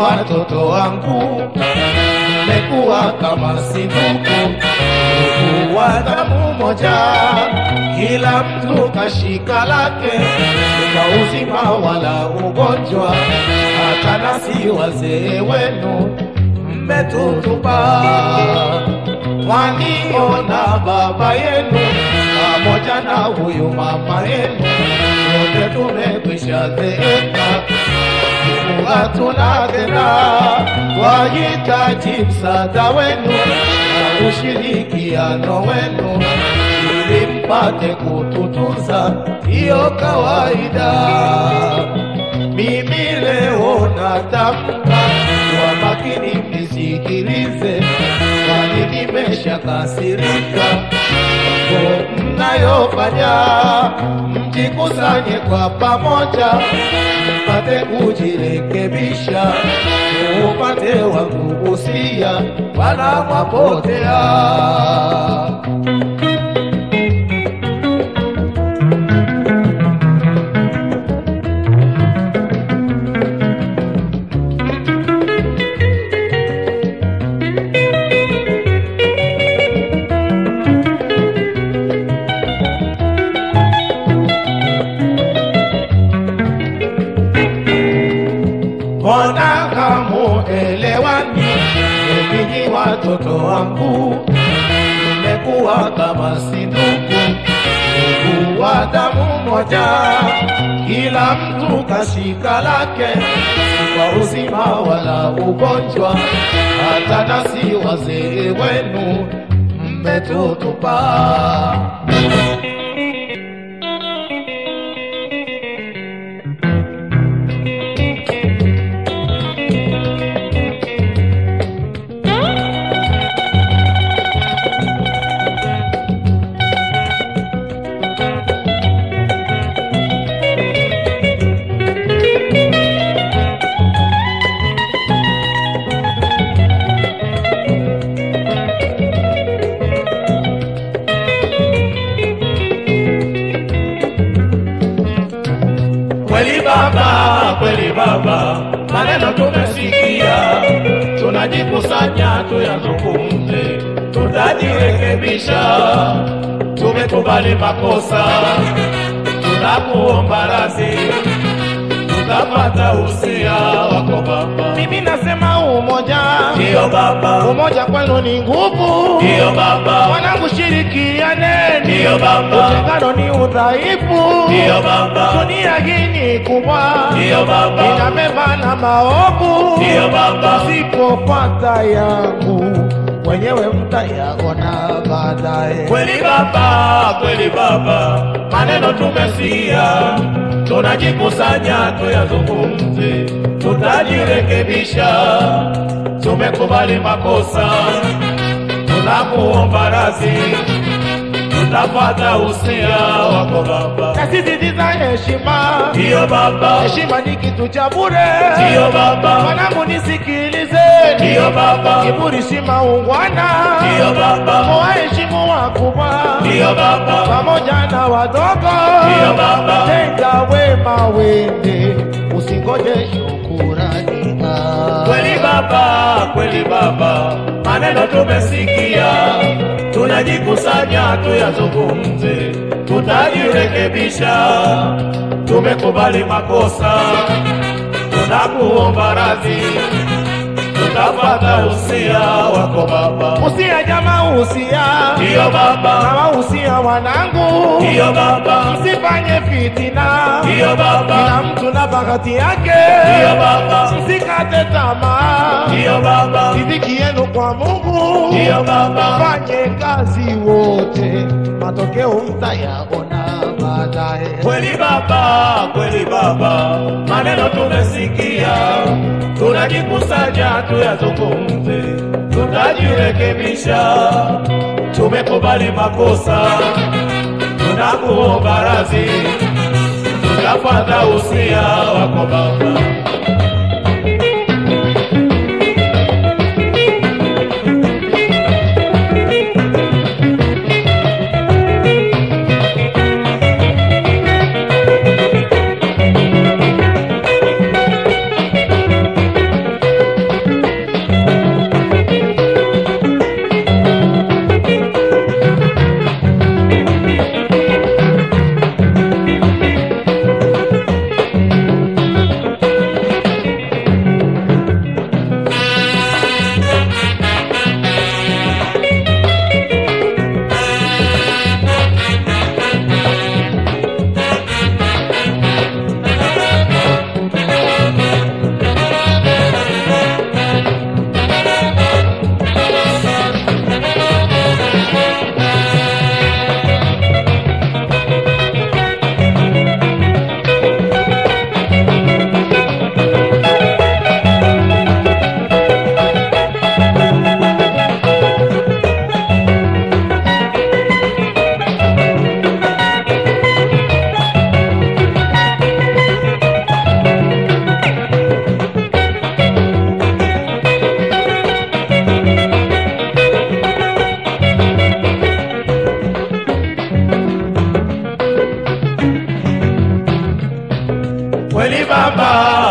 watoto wangu, mmekuwa kama si ndugu, ndugu wa damu moja, kila mtu kashika lake, kwa uzima wala ugonjwa, hata nasi wazee wenu mmetutupa. Waniona baba yenu pamoja na huyu mama yenu, wote tumekwisha zeeka, hatuna tena, wahitaji msaada wenu na ushirikiano wenu, ili mpate kututunza, hiyo kawaida. Mimi leo natamka, kwa makini mnisikilize, kwani nimeshakasirika kwa mnayofanya. Mjikusanye kwa pamoja, mpate kujirekebisha, upate wa kugusia wanapotea. Mbona hamuelewani, enyi watoto wangu, mmekuwa kama si ndugu, ndugu wa damu moja, kila mtu kashika lake, kwa uzima wala ugonjwa, hata nasi wazee wenu mmetutupa. Kweli baba, maneno tumesikia, tunajikusanya tuyazungumze, tutajirekebisha. Tumekubali makosa, tunakuomba radhi, tutapata usia wako baba. Mimi nasema umoja, ndio baba, umoja kwenu ni nguvu, ndio baba, wanangu shirikiane, ndio baba, utengano ni udhaifu, ndio baba, dunia hii ni kubwa, ndio baba, ina mema na maovu, ndio baba, msipofuata yangu wenyewe mtayaona baadaye. Kweli baba, maneno tumesikia, tunajikusanya tuyazungumze, tutajirekebisha. Tumekubali makosa, tunakuomba radhi, tutapata usia wako baba. Na sisi tiza heshima, ndio baba, heshima ni kitu cha bure, ndio baba, wanangu nisikilize, ndio baba, kiburi si maungwana, ndio baba, muwaheshimu wakubwa, ndio baba, pamoja na wadogo, ndio baba, tenda wema wende, usingoje shukurani. Kweli baba, maneno tumesikia, tunajikusanya tuyazungumze, tutajirekebisha. Tumekubali makosa, tunakuomba radhi, tutapata usia wako baba. Usia jamaa, usia, ndio baba, kama usia wanangu, ndio baba, msifanye fitina, ndio baba, kila mtu na bahati yake, ndio baba, msikate tamaa, ndio baba, riziki yenu kwa Mungu, ndio baba, fanye kazi wote, matokeo mtayaona baadaye. Kweli baba, maneno tumesikia, tunajikusanya tuyazungumze, tutajirekebisha. Tumekubali makosa, tunakuomba radhi, tutapata usia wako baba.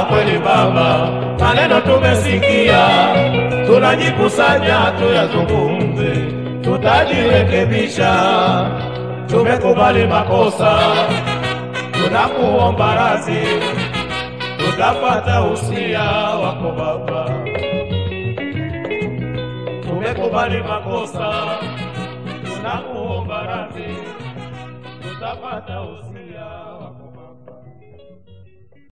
kweli baba, maneno tumesikia, tunajikusanya tuyazungumze, tutajirekebisha. Tumekubali makosa, tunakuomba radhi, tutapata usia wako baba. Tumekubali makosa, tunakuomba radhi, tutapata usia.